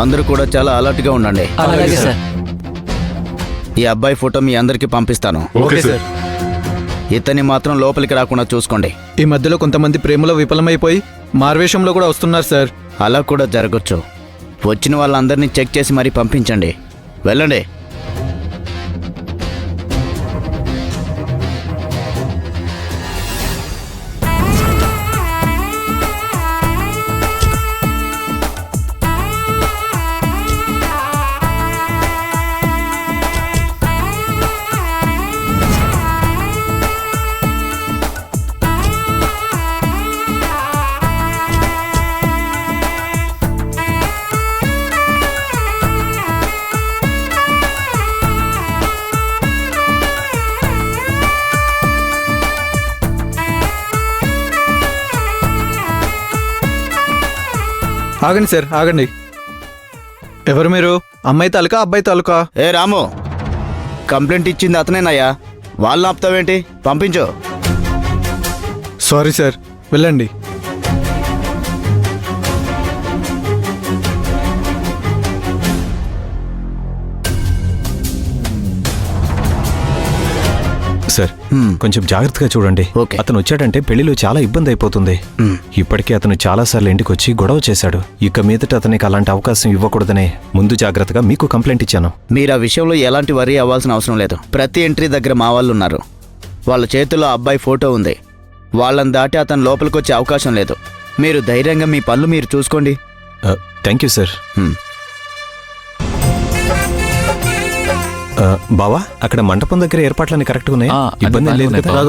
అందరూ కూడా చాలా అలర్ట్గా ఉండండి. అలాగే సార్. ఈ అబ్బాయి ఫోటో మీ అందరికీ పంపిస్తాను. Okay sir. ఇతన్ని మాత్రం లోపలికి రాకుండా చూసుకోండి. ఈ మధ్యలో కొంతమంది ప్రేమలో విఫలమైపోయి మారువేషంలో కూడా వస్తున్నారు సార్. అలా కూడా జరగచ్చు. వచ్చిన వాళ్ళందరినీ చెక్ చేసి మరీ పంపించండి. వెళ్ళండి. ఆగండి సార్, ఆగండి. ఎవరు మీరు? అమ్మాయి తాలూకా అబ్బాయి తాలూకా? ఏ రాము, కంప్లైంట్ ఇచ్చింది అతనేనయ్యా. వాళ్ళని ఆపుతావేంటి? పంపించు. సారీ సార్, వెళ్ళండి. సార్, కొంచెం జాగ్రత్తగా చూడండి. ఓకే. అతను వచ్చాడంటే పెళ్లిలో చాలా ఇబ్బంది అయిపోతుంది. ఇప్పటికే అతను చాలాసార్లు ఇంటికి వచ్చి గొడవ చేశాడు. ఇక మీదట అతనికి అలాంటి అవకాశం ఇవ్వకూడదనే ముందు జాగ్రత్తగా మీకు కంప్లైంట్ ఇచ్చాను. మీరు ఆ విషయంలో ఎలాంటి వరీ అవ్వాల్సిన అవసరం లేదు. ప్రతి ఎంట్రీ దగ్గర మా వాళ్ళు ఉన్నారు. వాళ్ళ చేతుల్లో అబ్బాయి ఫోటో ఉంది. వాళ్ళని దాటి అతను లోపలికి వచ్చే అవకాశం లేదు. మీరు ధైర్యంగా మీ పనులు మీరు చూసుకోండి. Thank you sir. బావా, అక్కడ మంటపం దగ్గర ఏర్పాట్లన్నీ కరెక్ట్గా ఉన్నాయి. ఇబ్బంది లేదు కదా?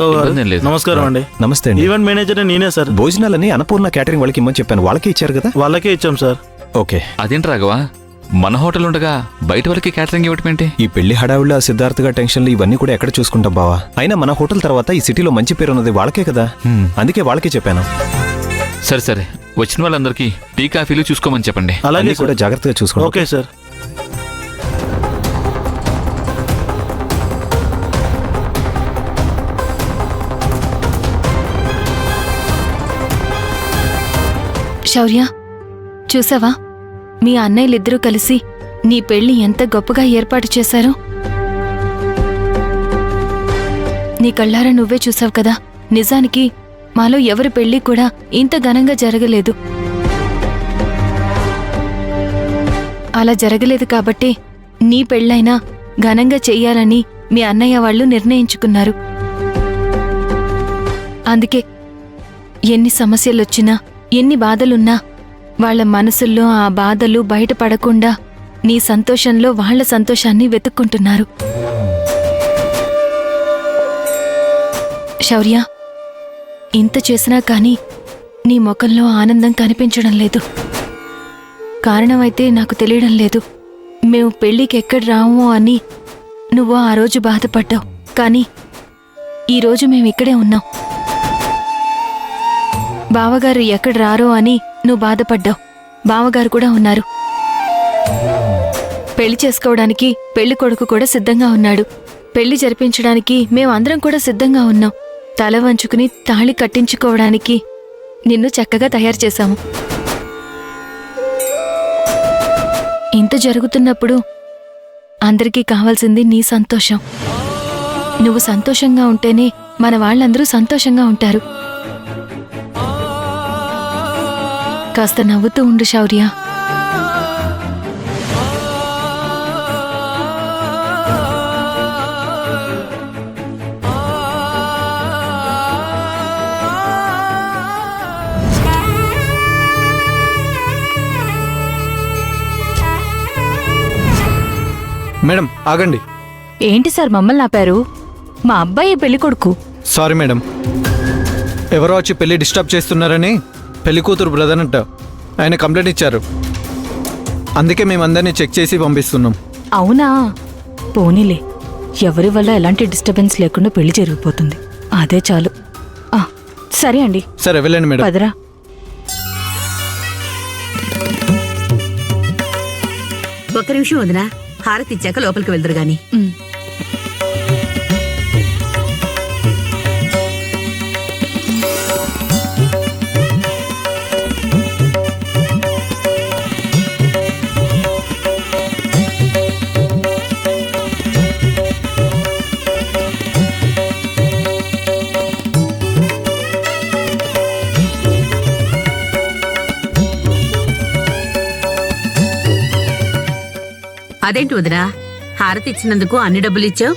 నమస్కారం అండి. నమస్తే అండి. ఈవెంట్ మేనేజర్ నేనే సార్. భోజనాలని అన్నపూర్ణ క్యాటరింగ్ వాళ్ళకి ఇమ్మని చెప్పాను. వాళ్ళకే ఇచ్చారు కదా? వాళ్ళకే ఇచ్చాం సార్. ఓకే. అదేంటి రాఘవా, మన హోటల్ ఉండగా బయట వాళ్ళకి క్యాటరింగ్ ఇవ్వటమేంటి? ఈ పెళ్లి హడావుల్లో సిద్ధార్థగా టెన్షన్లు ఇవన్నీ కూడా ఎక్కడ చూసుకుంటాం బావా. అయినా మన హోటల్ తర్వాత ఈ సిటీలో మంచి పేరు ఉన్నది వాళ్ళకే కదా. అందుకే వాళ్ళకే చెప్పాను. సరే సరే, వచ్చిన వాళ్ళందరికీ టీ కాఫీలు చూసుకోమని చెప్పండి. అలాగే కూడా జాగ్రత్తగా చూసుకోండి. Okay sir. శౌర్య, చూసావా మీ అన్నయ్యలిద్దరూ కలిసి నీ పెళ్లి ఎంత గొప్పగా ఏర్పాటు చేశారో? నీ కళ్ళారా నువ్వే చూసావు కదా. నిజానికి మాలో ఎవరి పెళ్లి కూడా ఇంత ఘనంగా జరగలేదు. అలా జరగలేదు కాబట్టి నీ పెళ్ళైనా ఘనంగా చెయ్యాలని మీ అన్నయ్య వాళ్ళు నిర్ణయించుకున్నారు. అందుకే ఎన్ని సమస్యలొచ్చినా ఎన్ని బాధలున్నా వాళ్ల మనసుల్లో ఆ బాధలు బయటపడకుండా నీ సంతోషంలో వాళ్ల సంతోషాన్ని వెతుక్కుంటున్నారు. శౌర్య, ఇంత చేసినా కానీ నీ ముఖంలో ఆనందం కనిపించడం లేదు. కారణమైతే నాకు తెలియడం లేదు. మేము పెళ్లికి ఎక్కడ రామో అని నువ్వు ఆ రోజు బాధపడ్డావు. కానీ ఈరోజు మేమిక్కడే ఉన్నాం. బావగారు ఎక్కడ రారో అని నువ్వు బాధపడ్డావు. బావగారు కూడా ఉన్నారు. పెళ్లి చేసుకోవడానికి పెళ్లి కొడుకు కూడా సిద్ధంగా ఉన్నాడు. పెళ్లి జరిపించడానికి మేమందరం కూడా సిద్ధంగా ఉన్నాం. తల వంచుకుని తాళి కట్టించుకోవడానికి నిన్ను చక్కగా తయారు చేశాము. ఇంత జరుగుతున్నప్పుడు అందరికీ కావాల్సింది నీ సంతోషం. నువ్వు సంతోషంగా ఉంటేనే మన వాళ్ళందరూ సంతోషంగా ఉంటారు. కాస్త నవ్వుతూ ఉండు శౌర్య. మేడం, ఆగండి. ఏంటి సార్ మమ్మల్ని ఆపారు? మా అబ్బాయి పెళ్లి కొడుకు. సారీ మేడం, ఎవరో వచ్చి పెళ్లి డిస్టర్బ్ చేస్తున్నారని పెళ్లి కూతురు బ్రదర్ అంట ఆయన కంప్లైంట్ ఇచ్చారు. అందుకే మేమందరినీ చెక్ చేసి పంపిస్తున్నాం. అవునా? పోనీలే, ఎవరి వల్ల ఎలాంటి డిస్టర్బెన్స్ లేకుండా పెళ్లి జరిగిపోతుంది. అదే చాలు. సరే అండి. సరే వెళ్ళండి మేడం. పదరా. ఒక్క నిమిషం వదినా, హారతి ఇచ్చాక లోపలికి వెళ్దురు గాని. అదేంటి వదినా హారతి ఇచ్చినందుకు అన్ని డబ్బులు ఇచ్చావు?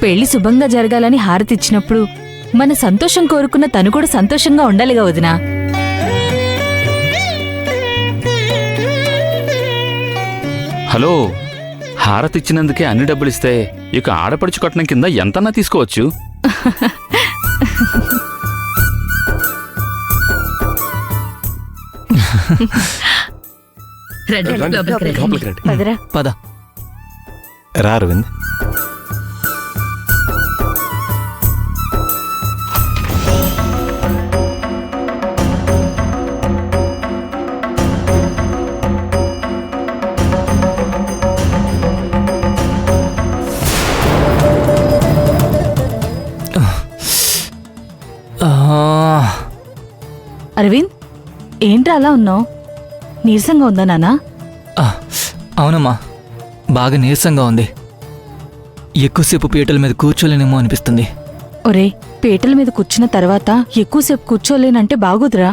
పెళ్లి శుభంగా జరగాలని హారతిచ్చినప్పుడు మన సంతోషం కోరుకున్న తను కూడా సంతోషంగా ఉండాలిగా వదినా. హలో, హారతి ఇచ్చినందుకే అన్ని డబ్బులు ఇస్తే ఇక ఆడపడుచు కట్నం కింద ఎంతన్నా తీసుకోవచ్చు. రండి, లోపలికి రండి. లోపలికి రండి. పదరా. పద. రా అరవింద్. అరవింద్, ఏంట్రా అలా ఉన్నావు? నీరసంగా ఉందా నాన్నా? అవునమ్మా, బాగా నీరసంగా ఉంది. ఎక్కువసేపు పీటల మీద కూర్చోలేనేమో అనిపిస్తుంది. ఒరే, పీటల మీద కూర్చున్న తర్వాత ఎక్కువసేపు కూర్చోలేనంటే బాగోదురా.